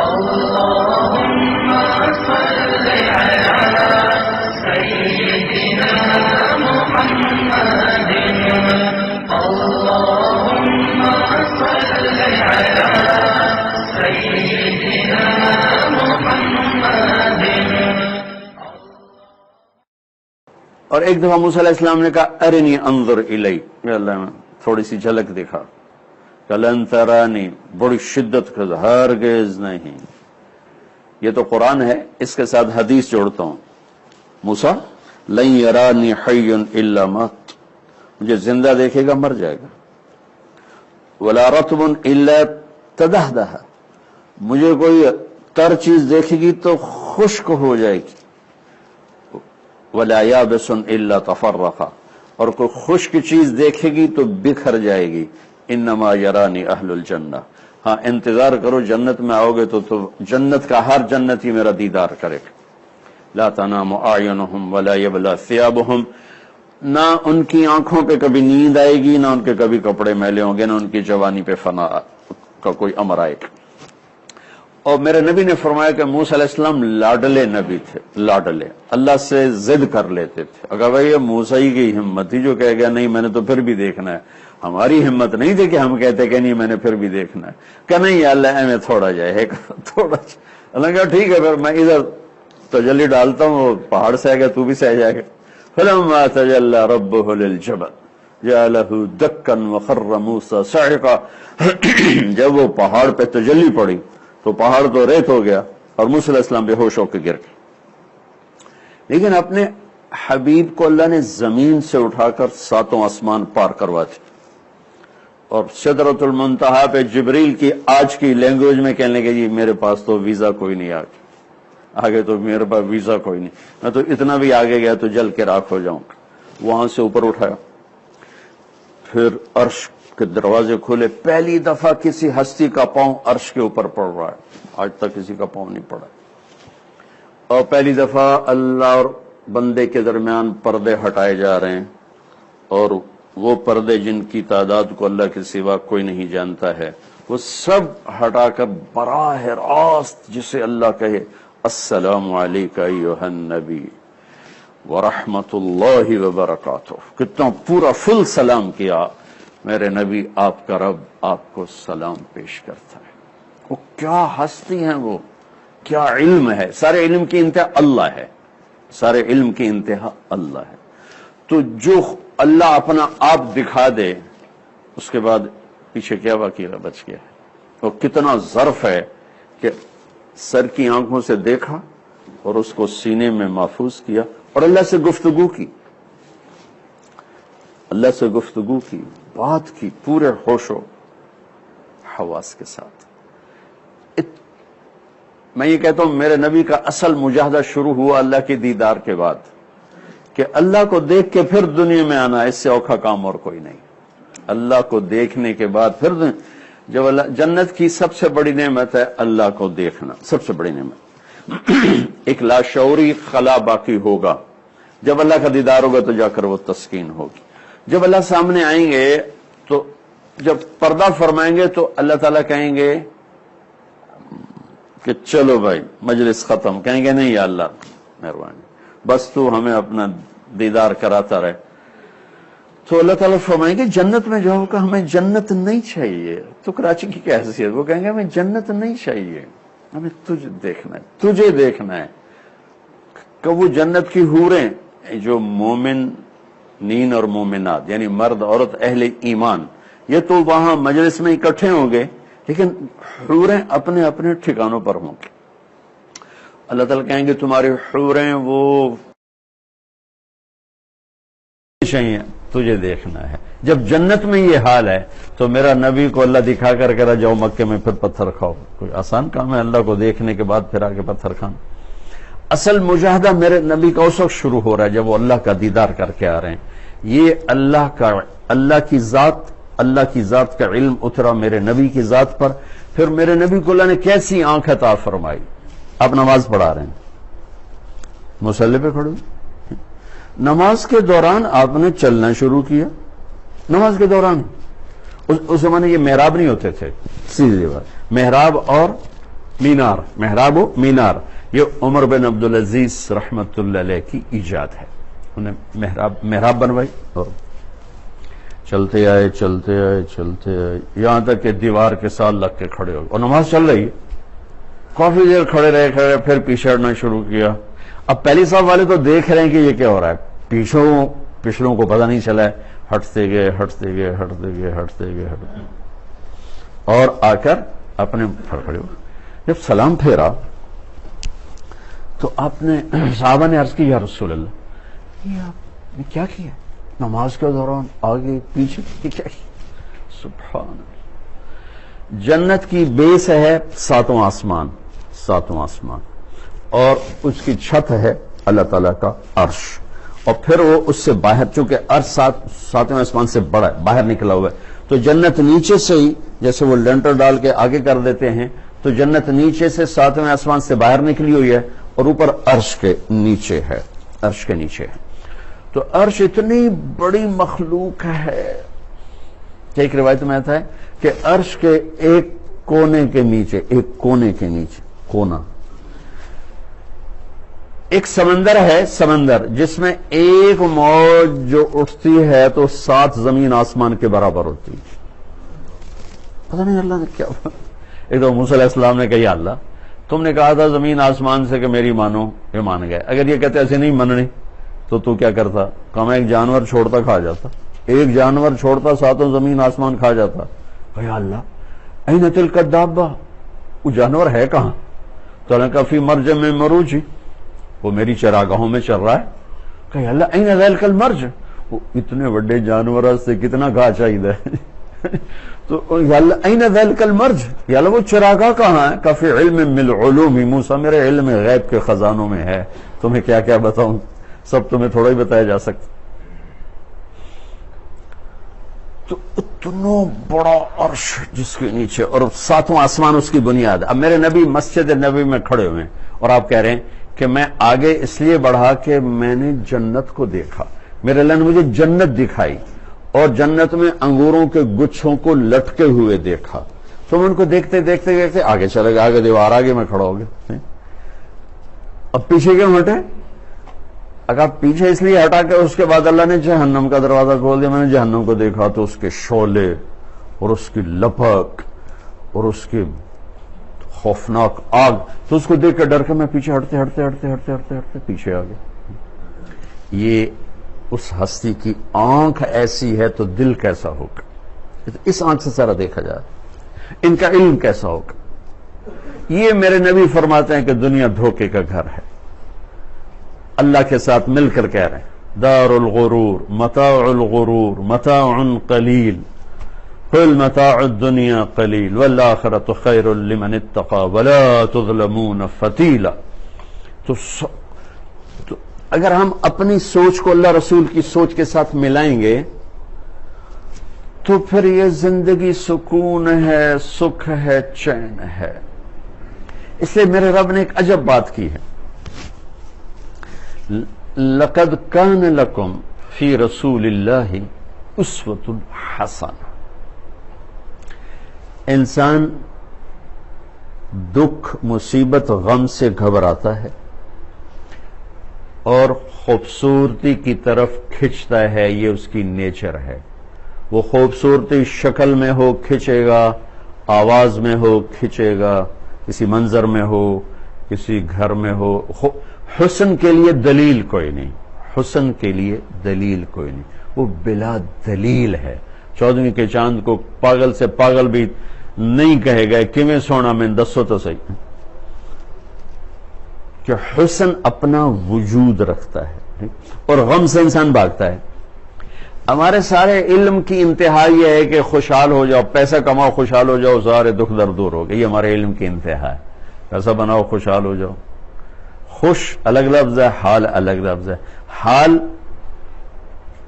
اللهم صل على سيدنا محمد اللهم صل على سيدنا محمد. اور ایک دفعہ موسیٰ علیہ السلام نے کہا ارنی انظر الی، یا اللہ میں تھوڑی سی جھلک دکھا. لن ترانی، بڑی شدت کا ہرگز نہیں. یہ تو قرآن ہے، اس کے ساتھ حدیث جوڑتا ہوں. موسیٰ لن یرانی حی الا مات، مجھے زندہ دیکھے گا مر جائے گا. ولا رطب الا تدہدہ، مجھے کوئی تر چیز دیکھے گی تو خشک ہو جائے گی. ولا یابس الا تفرقا، اور کوئی خشک چیز دیکھے گی تو بکھر جائے گی. انما یرانی اہل الجنہ، ہاں انتظار کرو جنت میں آؤ گے تو جنت کا ہر جنتی میرا دیدار کرے گا. لا تنام اعینہم ولا یبلی ثیابہم، نہ ان کی آنکھوں پہ کبھی نیند آئے گی، نہ ان کے کبھی کپڑے میلے ہوں گے، نہ ان کی جوانی پہ فنا کا کوئی امر آئے گا. اور میرے نبی نے فرمایا کہ موسیٰ علیہ السلام لاڈلے نبی تھے، لاڈلے، اللہ سے ضد کر لیتے تھے. اگر بھائی یہ موسیٰ ہی کی ہمت تھی جو کہہ گیا نہیں میں نے تو پھر بھی دیکھنا ہے. ہماری ہمت نہیں تھی کہ ہم کہتے کہ نہیں میں نے پھر بھی دیکھنا ہے. کہ نہیں یا اللہ میں تھوڑا جائے تھوڑا. اللہ کہا ٹھیک ہے پھر میں ادھر تجلی ڈالتا ہوں، وہ پہاڑ سے آ گیا تو بھی سہ جائے گا. فلما تجلی ربہ للجبل جعلہ دکا وخر موسیٰ صعقا، جب وہ پہاڑ پہ تجلی پڑی تو پہاڑ تو ریت ہو گیا اور موسیٰ علیہ السلام بے ہوش ہو کے گر گئے. لیکن اپنے حبیب کو اللہ نے زمین سے اٹھا کر 7 آسمان پار کروا دی، اور سدرۃ المنتہا پہ جبریل کی آج کی لینگویج میں کہنے لگے جی میرے پاس تو ویزا کوئی نہیں، آگے تو میرے پاس ویزا کوئی نہیں، میں تو اتنا بھی آگے گیا تو جل کے راکھ ہو جاؤں. وہاں سے اوپر اٹھایا، پھر عرش کے دروازے کھولے. پہلی دفعہ کسی ہستی کا پاؤں عرش کے اوپر پڑ رہا ہے، آج تک کسی کا پاؤں نہیں پڑا. اور پہلی دفعہ اللہ اور بندے کے درمیان پردے ہٹائے جا رہے ہیں، اور وہ پردے جن کی تعداد کو اللہ کے سوا کوئی نہیں جانتا ہے وہ سب ہٹا کر براہ راست جسے اللہ کہے السلام علیکہ ایھا النبی ورحمۃ اللہ وبرکاتہ، کتنا پورا فل سلام کیا. میرے نبی آپ کا رب آپ کو سلام پیش کرتا ہے. وہ کیا ہستی ہیں، وہ کیا علم ہے. سارے علم کی انتہا اللہ ہے، سارے علم کی انتہا اللہ ہے. تو جو اللہ اپنا آپ دکھا دے اس کے بعد پیچھے کیا باقی بچ گیا ہے. وہ کتنا ظرف ہے کہ سر کی آنکھوں سے دیکھا اور اس کو سینے میں محفوظ کیا اور اللہ سے گفتگو کی، اللہ سے گفتگو کی، بات کی پورے ہوش و حواس کے ساتھ. میں یہ کہتا ہوں میرے نبی کا اصل مجاہدہ شروع ہوا اللہ کی دیدار کے بعد، کہ اللہ کو دیکھ کے پھر دنیا میں آنا، اس سے اوکھا کام اور کوئی نہیں. اللہ کو دیکھنے کے بعد پھر جب اللہ، جنت کی سب سے بڑی نعمت ہے اللہ کو دیکھنا، سب سے بڑی نعمت. ایک لاشعوری خلا باقی ہوگا، جب اللہ کا دیدار ہوگا تو جا کر وہ تسکین ہوگی. جب اللہ سامنے آئیں گے تو جب پردہ فرمائیں گے تو اللہ تعالیٰ کہیں گے کہ چلو بھائی مجلس ختم. کہیں گے نہیں یا اللہ مہربانی بس تو ہمیں اپنا دیدار کراتا رہے. تو اللہ تعالیٰ فرمائیں گے جنت میں جاؤ کہ ہمیں جنت نہیں چاہیے. تو کراچی کی کیا حیثیت؟ وہ کہیں گے ہمیں جنت نہیں چاہیے، ہمیں تجھے دیکھنا ہے، تجھے دیکھنا ہے. کہ وہ جنت کی حوریں جو مومنین اور مومنات یعنی مرد عورت اہل ایمان، یہ تو وہاں مجلس میں اکٹھے ہوں گے لیکن حوریں اپنے اپنے ٹھکانوں پر ہوں گے. اللہ تعالیٰ کہیں گے تمہاری حوریں وہ چاہیے، تجھے دیکھنا ہے. جب جنت میں یہ حال ہے تو میرا نبی کو اللہ دکھا کر کہہ رہا جاؤ مکے میں پھر پتھر کھاؤ. کوئی آسان کام ہے اللہ کو دیکھنے کے بعد پھر آگے پتھر کھانا. اصل مجاہدہ میرے نبی کا اس وقت شروع ہو رہا ہے جب وہ اللہ کا دیدار کر کے آ رہے ہیں. یہ اللہ کی ذات کا علم اترا میرے نبی کی ذات پر. پھر میرے نبی کو اللہ نے کیسی آنکھ عطا فرمائی. آپ نماز پڑھا رہے ہیں، مصلی پہ کھڑے، نماز کے دوران آپ نے چلنا شروع کیا. نماز کے دوران اس زمانے یہ محراب نہیں ہوتے تھے، سیدھی بات، محراب اور مینار، محراب و مینار، یہ عمر بن عبدالعزیز رحمت اللہ علیہ کی ایجاد ہے. انہیں محراب بنوائی اور چلتے آئے یہاں تک کہ دیوار کے ساتھ لگ کے کھڑے ہو گئے اور نماز چل رہی ہے. کافی دیر کھڑے رہے پھر پیچھے ہٹنا شروع کیا. اب پہلی صف والے تو دیکھ رہے ہیں کہ یہ کیا ہو رہا ہے، پچھلوں کو پتہ نہیں چلا ہے، ہٹتے گئے اور آ کر اپنے کھڑے ہو. جب سلام پھیرا تو آپ نے صحابہ نے عرض کی یا رسول اللہ یہ آپ نے کیا کیا نماز کے دوران، آگے پیچھے کیا کیا؟ سبحان اللہ. جنت کی بیس ہے ساتواں آسمان اور اس کی چھت ہے اللہ تعالیٰ کا عرش، اور پھر وہ اس سے باہر، چونکہ عرش ساتویں آسمان سے بڑا ہے، باہر نکلا ہوا ہے، تو جنت نیچے سے ہی جیسے وہ لینٹر ڈال کے آگے کر دیتے ہیں، تو جنت نیچے سے ساتویں آسمان سے باہر نکلی ہوئی ہے اور اوپر عرش کے نیچے ہے. تو عرش اتنی بڑی مخلوق ہے کہ ایک روایت میں آتا ہے کہ عرش کے ایک کونے کے نیچے کونا ایک سمندر ہے، جس میں ایک موج جو اٹھتی ہے تو 7 زمین آسمان کے برابر ہوتی ہے. پتہ نہیں اللہ نے کیا. ایک تو موسیٰ علیہ السلام نے کہا یا اللہ تم نے کہا تھا زمین آسمان سے کہ میری مانو، یہ مان گئے، اگر یہ کہتے ایسے نہیں مننی تو کیا کرتا؟ کہا میں ایک جانور چھوڑتا کھا جاتا، ایک جانور چھوڑتا 7 زمین آسمان کھا جاتا. کہا یا اللہ این تلک الدابہ، وہ جانور ہے کہاں؟ تو اللہ کہا فی مرج میں مروجی، وہ میری چراگاہوں میں چل رہا ہے. کہ یا اللہ این ذلک المرج، وہ اتنے بڑے جانور سے کتنا گھا چاہیے تو یا اللہ این ذلک المرج، یا اللہ وہ چراگاہ کہاں ہے؟ کہ فی علم من علوم موسیٰ، میرے علم غیب کے خزانوں میں ہے، تمہیں کیا کیا بتاؤں، سب تمہیں تھوڑا ہی بتایا جا سکتا. تو اتنا بڑا عرش جس کے نیچے اور 7واں آسمان اس کی بنیاد. اب میرے نبی مسجد نبی میں کھڑے ہوئے اور آپ کہہ رہے ہیں کہ میں آگے اس لیے بڑھا کہ میں نے جنت کو دیکھا، میرے اللہ نے مجھے جنت دکھائی اور جنت میں انگوروں کے گچھوں کو لٹکے ہوئے دیکھا. تو میں ان کو دیکھتے آگے چلے گئے، آگے دیوار، آگے میں کھڑا ہو گیا. اب پیچھے کیوں ہٹے؟ اگر پیچھے اس لیے ہٹا کہ اس کے بعد اللہ نے جہنم کا دروازہ کھول دیا. میں نے جہنم کو دیکھا تو اس کے شعلے اور اس کی لپک اور اس کی خوفناک آگ، تو اس کو دیکھ کر ڈر کے میں پیچھے ہٹتے پیچھے آ گیا. یہ اس ہستی کی آنکھ ایسی ہے تو دل کیسا ہوگا؟ اس آنکھ سے سارا دیکھا جائے. ان کا علم کیسا ہوگا؟ یہ میرے نبی فرماتے ہیں کہ دنیا دھوکے کا گھر ہے. اللہ کے ساتھ مل کر کہہ رہے ہیں دار الغرور متاع قلیل قل متاع الدنیا قلیل والآخرۃ خیر لمن اتقى ولا تظلمون فتیلا. تو اگر ہم اپنی سوچ کو اللہ رسول کی سوچ کے ساتھ ملائیں گے تو پھر یہ زندگی سکون ہے، سکھ ہے، چین ہے. اس لیے میرے رب نے ایک عجب بات کی ہے، لقد کان لکم فی رسول اللہ اسوۃ حسنہ. انسان دکھ، مصیبت، غم سے گھبراتا ہے اور خوبصورتی کی طرف کھنچتا ہے، یہ اس کی نیچر ہے. وہ خوبصورتی شکل میں ہو کھنچے گا، آواز میں ہو کھنچے گا، کسی منظر میں ہو، کسی گھر میں ہو. حسن کے لیے دلیل کوئی نہیں، وہ بلا دلیل ہے. 14ویں کے چاند کو پاگل سے پاگل بھی نہیں کہے گئے کہ سونا میں دسو تو صحیح، کہ حسن اپنا وجود رکھتا ہے اور غم سے انسان بھاگتا ہے. ہمارے سارے علم کی انتہا یہ ہے کہ خوشحال ہو جاؤ، پیسہ کماؤ، خوشحال ہو جاؤ، سارے دکھ درد دور ہو گئے. یہ ہمارے علم کی انتہا ہے. پیسہ بناؤ، خوشحال ہو جاؤ. خوش الگ لفظ ہے، حال الگ لفظ ہے. حال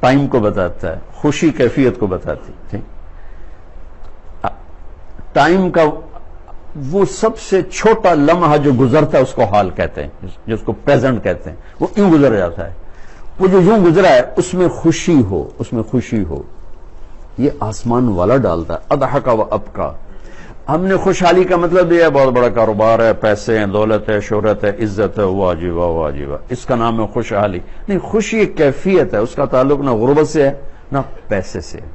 ٹائم کو بتاتا ہے، خوشی کیفیت کو بتاتی ہے. ٹائم کا وہ سب سے چھوٹا لمحہ جو گزرتا ہے اس کو حال کہتے ہیں، جس کو پریزنٹ کہتے ہیں. وہ یوں گزر جاتا ہے، وہ جو یوں گزرا ہے اس میں خوشی ہو. یہ آسمان والا ڈالتا ہے. اضحک و ابکا. ہم نے خوشحالی کا مطلب یہ ہے بہت بڑا کاروبار ہے، پیسے ہیں، دولت ہے، شہرت ہے، عزت ہے، واجبہ واجبہ، اس کا نام ہے خوشحالی. نہیں، خوشی ایک کیفیت ہے، اس کا تعلق نہ غربت سے ہے نہ پیسے سے ہے.